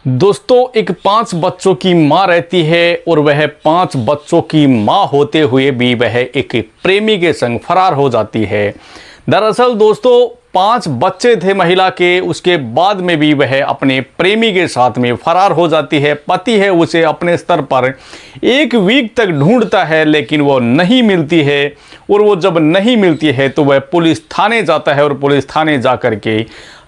दोस्तों, एक 5 बच्चों की मां रहती है और वह 5 बच्चों की मां होते हुए भी वह एक प्रेमी के संग फरार हो जाती है। दरअसल दोस्तों 5 बच्चे थे महिला के, उसके बाद में भी वह अपने प्रेमी के साथ में फरार हो जाती है। पति है उसे अपने स्तर पर 1 वीक तक ढूंढता है लेकिन वो नहीं मिलती है, और वो जब नहीं मिलती है तो वह पुलिस थाने जाता है और पुलिस थाने जा कर के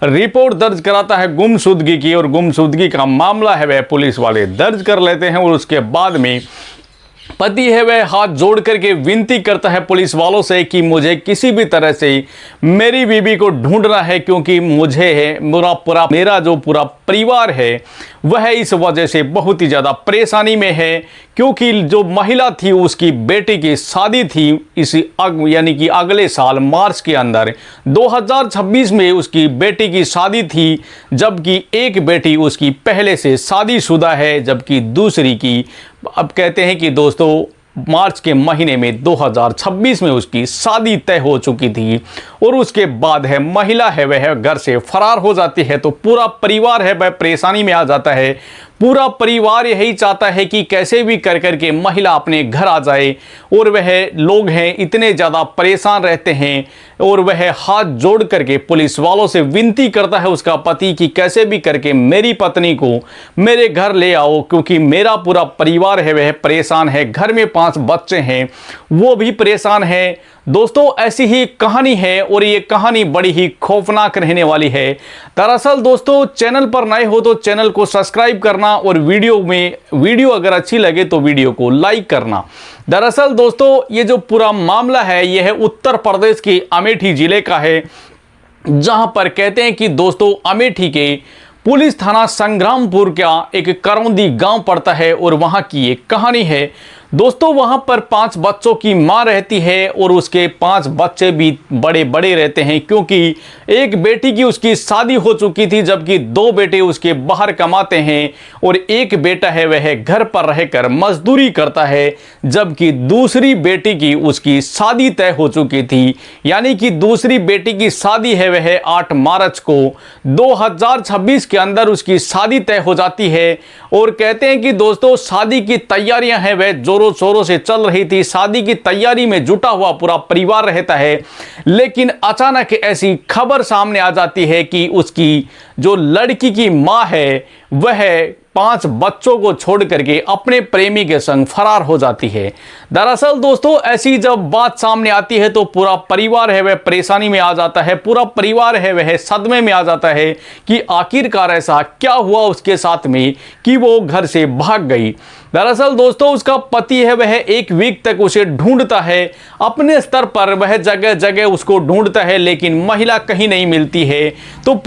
रिपोर्ट दर्ज कराता है गुमशुदगी की, और गुमशुदगी का मामला है वह पुलिस वाले दर्ज कर लेते हैं। और उसके बाद में पति है वह हाथ जोड़ करके विनती करता है पुलिस वालों से कि मुझे किसी भी तरह से मेरी बीबी को ढूंढना है, क्योंकि मुझे है मेरा जो पूरा परिवार है वह इस वजह से बहुत ही ज़्यादा परेशानी में है। क्योंकि जो महिला थी उसकी बेटी की शादी थी यानी कि अगले साल मार्च के अंदर 2026 में उसकी बेटी की शादी थी, जबकि एक बेटी उसकी पहले से शादीशुदा है, जबकि दूसरी की अब कहते हैं कि दोस्तों मार्च के महीने में 2026 में उसकी शादी तय हो चुकी थी। और उसके बाद है महिला है वह घर से फरार हो जाती है, तो पूरा परिवार है वह परेशानी में आ जाता है। पूरा परिवार यही चाहता है कि कैसे भी कर कर के महिला अपने घर आ जाए, और वह लोग हैं इतने ज़्यादा परेशान रहते हैं, और वह हाथ जोड़ करके पुलिस वालों से विनती करता है उसका पति कि कैसे भी करके मेरी पत्नी को मेरे घर ले आओ, क्योंकि मेरा पूरा परिवार है वह परेशान है। घर में 5 बच्चे हैं वो भी परेशान हैं। दोस्तों ऐसी ही कहानी है, और ये कहानी बड़ी ही खौफनाक रहने वाली है। दरअसल दोस्तों चैनल पर नए हो तो चैनल को सब्सक्राइब करना, और वीडियो अगर अच्छी लगे तो वीडियो को लाइक करना। दरअसल दोस्तों ये जो पूरा मामला है यह है उत्तर प्रदेश के अमेठी जिले का है, जहां पर कहते हैं कि दोस्तों अमेठी के पुलिस थाना संग्रामपुर का एक करौंदी गांव पड़ता है, और वहां की एक कहानी है। दोस्तों वहां पर 5 बच्चों की मां रहती है, और उसके 5 बच्चे भी बड़े बड़े रहते हैं, क्योंकि एक बेटी की उसकी शादी हो चुकी थी, जबकि 2 बेटे उसके बाहर कमाते हैं, और एक बेटा है वह घर पर रहकर मजदूरी करता है, जबकि दूसरी बेटी की उसकी शादी तय हो चुकी थी। यानी कि दूसरी बेटी की शादी है वह 8 मार्च को 2026 के अंदर उसकी शादी तय हो जाती है। और कहते हैं कि दोस्तों शादी की तैयारियां हैं वह जोरों शोरों से चल रही थी, शादी की तैयारी में जुटा हुआ पूरा परिवार रहता है। लेकिन अचानक ऐसी खबर सामने आ जाती है कि उसकी जो लड़की की मां है वह 5 बच्चों को छोड़ करके अपने प्रेमी के संग फरार हो जाती है। दरअसल दोस्तों ऐसी जब बात सामने आती है तो पूरा परिवार है वह परेशानी में आ जाता है, पूरा परिवार है वह सदमे में आ जाता है कि आखिरकार ऐसा क्या हुआ उसके साथ में कि वो घर से भाग गई। दरअसल दोस्तों उसका पति है वह 1 वीक तक उसे ढूंढता है, अपने स्तर पर वह जगह जगह उसको ढूंढता है, लेकिन महिला कहीं नहीं मिलती है। तो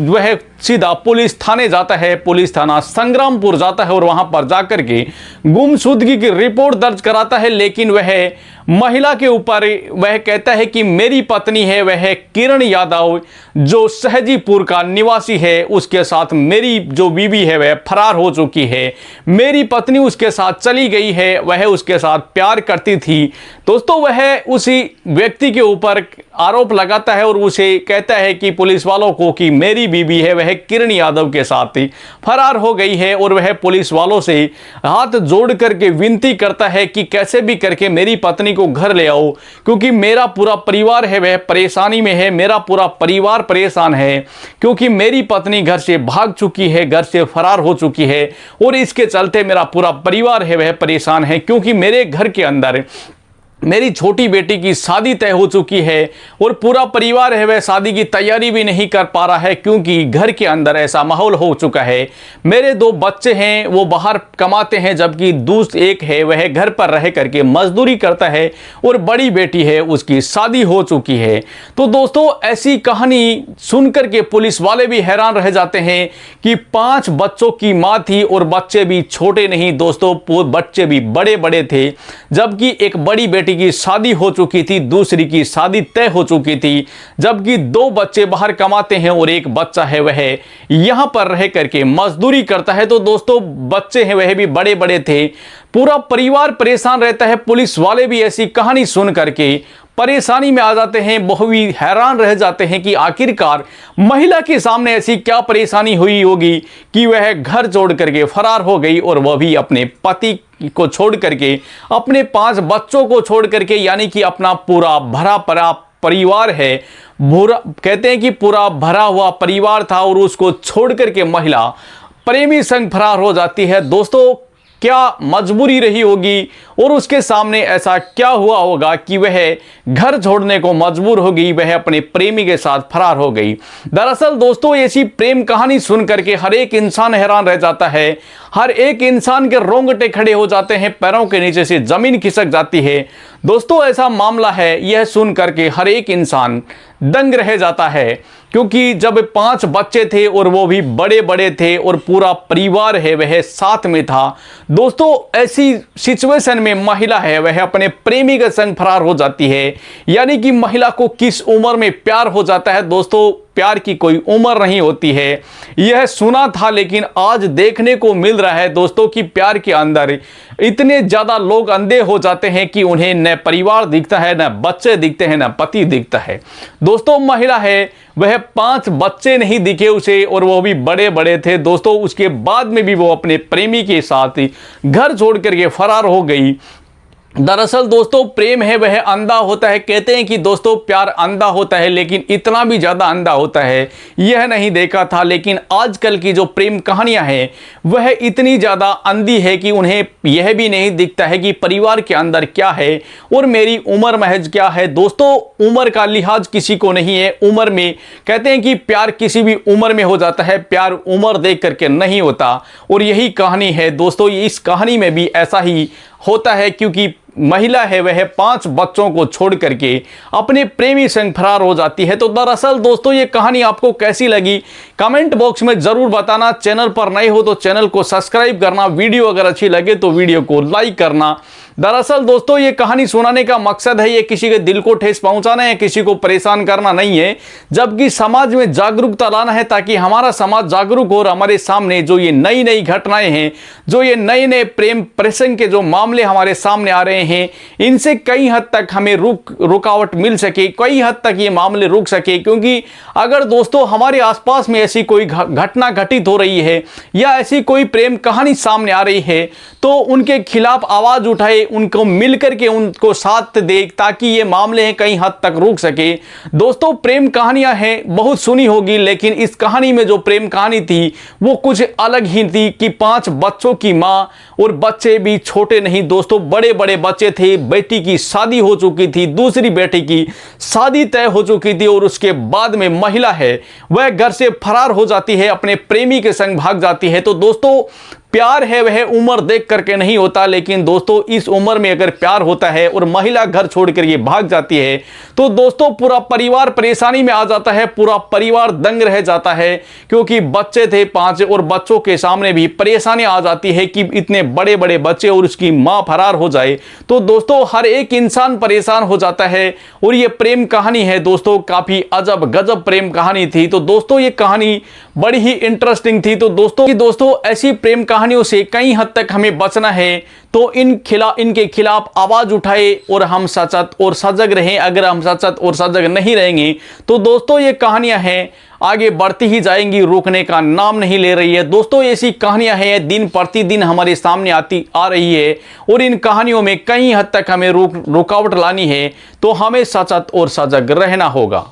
वह सीधा पुलिस थाने जाता है, पुलिस थाना संग्रामपुर जाता है, और वहां पर जाकर के गुमशुदगी की रिपोर्ट दर्ज कराता है। लेकिन वह महिला के ऊपर वह कहता है कि मेरी पत्नी है वह किरण यादव जो सहजीपुर का निवासी है, उसके साथ मेरी जो बीवी है वह फरार हो चुकी है, मेरी पत्नी उसके साथ चली गई है, वह उसके साथ प्यार करती थी। दोस्तों वह उसी व्यक्ति के ऊपर आरोप लगाता है और उसे कहता है कि पुलिस वालों को कि मेरी बीवी है वह किरण यादव के साथ फरार हो गई है, और वह पुलिस वालों से हाथ जोड़ करके विनती करता है कि कैसे भी करके मेरी पत्नी को घर ले आओ, क्योंकि मेरा पूरा परिवार है वह परेशानी में है, मेरा पूरा परिवार परेशान है, क्योंकि मेरी पत्नी घर से भाग चुकी है, घर से फरार हो चुकी है, और इसके चलते मेरा पूरा परिवार है वह परेशान है, क्योंकि मेरे घर के अंदर मेरी छोटी बेटी की शादी तय हो चुकी है, और पूरा परिवार है वह शादी की तैयारी भी नहीं कर पा रहा है, क्योंकि घर के अंदर ऐसा माहौल हो चुका है। मेरे 2 बच्चे हैं वो बाहर कमाते हैं, जबकि एक है वह घर पर रह करके मजदूरी करता है, और बड़ी बेटी है उसकी शादी हो चुकी है। तो दोस्तों ऐसी कहानी सुनकर के पुलिस वाले भी हैरान रह जाते हैं कि 5 बच्चों की माँ थी, और बच्चे भी छोटे नहीं दोस्तों, बच्चे भी बड़े बड़े थे, जबकि एक बड़ी बेटी की शादी हो चुकी थी, दूसरी की शादी तय हो चुकी थी, जबकि 2 बच्चे बाहर कमाते हैं, और एक बच्चा है वह यहां पर रह करके मजदूरी करता है। तो दोस्तों बच्चे हैं वह भी बड़े बड़े थे, पूरा परिवार परेशान रहता है। पुलिस वाले भी ऐसी कहानी सुन करके परेशानी में आ जाते हैं, वो भी हैरान रह जाते हैं कि आखिरकार महिला के सामने ऐसी क्या परेशानी हुई होगी कि वह घर छोड़ करके फरार हो गई, और वह भी अपने पति को छोड़ करके, अपने 5 बच्चों को छोड़ करके, यानी कि अपना पूरा भरा पड़ा परिवार है, पूरा कहते हैं कि पूरा भरा हुआ परिवार था, और उसको छोड़ करके महिला प्रेमी संग फरार हो जाती है। दोस्तों, क्या मजबूरी रही होगी और उसके सामने ऐसा क्या हुआ होगा कि वह घर छोड़ने को मजबूर हो गई, वह अपने प्रेमी के साथ फरार हो गई। दरअसल दोस्तों, ऐसी प्रेम कहानी सुन करके हर एक इंसान हैरान रह जाता है, हर एक इंसान के रोंगटे खड़े हो जाते हैं, पैरों के नीचे से जमीन खिसक जाती है। दोस्तों, ऐसा मामला है, यह सुन करके हर एक इंसान दंग रह जाता है, क्योंकि जब 5 बच्चे थे और वो भी बड़े बड़े थे और पूरा परिवार है वह साथ में था। दोस्तों, ऐसी सिचुएशन में महिला है वह अपने प्रेमी के संग फरार हो जाती है। यानी कि महिला को किस उम्र में प्यार हो जाता है दोस्तों, प्यार की कोई उम्र नहीं होती है। यह सुना था, लेकिन आज देखने को मिल रहा है दोस्तों कि प्यार के अंदर इतने ज़्यादा लोग अंधे हो जाते हैं कि उन्हें न परिवार दिखता है, न बच्चे दिखते हैं, न पति दिखता है। दोस्तों, महिला है वह 5 बच्चे नहीं दिखे उसे, और वो भी बड़े बड़े थे दोस्तों। उसके बाद में भी वो अपने प्रेमी के साथ घर छोड़ करके फरार हो गई। दरअसल दोस्तों, प्रेम है वह अंधा होता है। कहते हैं कि दोस्तों प्यार अंधा होता है, लेकिन इतना भी ज़्यादा अंधा होता है यह नहीं देखा था। लेकिन आजकल की जो प्रेम कहानियां हैं वह इतनी ज़्यादा अंधी है कि उन्हें यह भी नहीं दिखता है कि परिवार के अंदर क्या है और मेरी उम्र महज क्या है। दोस्तों, उम्र का लिहाज किसी को नहीं है। उम्र में कहते हैं कि प्यार किसी भी उम्र में हो जाता है, प्यार उम्र देख करके नहीं होता। और यही कहानी है दोस्तों, इस कहानी में भी ऐसा ही होता है, क्योंकि महिला है वह 5 बच्चों को छोड़ करके अपने प्रेमी संग फरार हो जाती है। तो दरअसल दोस्तों, ये कहानी आपको कैसी लगी कमेंट बॉक्स में ज़रूर बताना। चैनल पर नए हो तो चैनल को सब्सक्राइब करना, वीडियो अगर अच्छी लगे तो वीडियो को लाइक करना। दरअसल दोस्तों, ये कहानी सुनाने का मकसद है ये किसी के दिल को ठेस पहुंचाना है, किसी को परेशान करना नहीं है, जबकि समाज में जागरूकता लाना है, ताकि हमारा समाज जागरूक हो और हमारे सामने जो ये नई नई घटनाएं हैं, जो ये नए नए प्रेम प्रसंग के जो मामले हमारे सामने आ रहे हैं, इनसे कई हद तक हमें रुकावट मिल सके, कई हद तक ये मामले रुक सके। क्योंकि अगर दोस्तों हमारे आसपास में ऐसी कोई घटना घटित हो रही है या ऐसी कोई प्रेम कहानी सामने आ रही है, तो उनके खिलाफ आवाज उठाए, उनको मिलकर के उनको साथ दे, ताकि ये मामले हैं कई हद तक रुक सके। दोस्तों, प्रेम कहानियां हैं बहुत सुनी होगी, लेकिन इस कहानी में जो प्रेम कहानी थी वो कुछ अलग ही थी कि 5 बच्चों की माँ, और बच्चे भी छोटे नहीं दोस्तों, बड़े बड़े बच्चे थे। बेटी की शादी हो चुकी थी, दूसरी बेटी की शादी तय हो चुकी थी, और उसके बाद में महिला है वह घर से फरार हो जाती है, अपने प्रेमी के संग भाग जाती है। तो दोस्तों, प्यार है वह उम्र देख करके नहीं होता, लेकिन दोस्तों इस उम्र में अगर प्यार होता है और महिला घर छोड़ कर ये भाग जाती है, तो दोस्तों पूरा परिवार परेशानी में आ जाता है, पूरा परिवार दंग रह जाता है। क्योंकि बच्चे थे 5 और बच्चों के सामने भी परेशानी आ जाती है कि इतने बड़े बड़े बच्चे और उसकी माँ फरार हो जाए। तो दोस्तों हर एक इंसान परेशान हो जाता है। और ये प्रेम कहानी है दोस्तों, काफ़ी अजब गजब प्रेम कहानी थी। तो दोस्तों ये कहानी बड़ी ही इंटरेस्टिंग थी। तो दोस्तों ऐसी प्रेम कहानियों से कई हद तक हमें बचना है, तो इनके खिलाफ आवाज उठाए और हम सचेत और सजग रहें। अगर हम सचेत और सजग नहीं रहेंगे तो दोस्तों ये कहानियां हैं आगे बढ़ती ही जाएंगी, रुकने का नाम नहीं ले रही है। दोस्तों ऐसी कहानियां हैं दिन प्रतिदिन हमारे सामने आ रही है, और इन कहानियों में कई हद तक हमें रुकावट लानी है, तो हमें सचेत और सजग रहना होगा।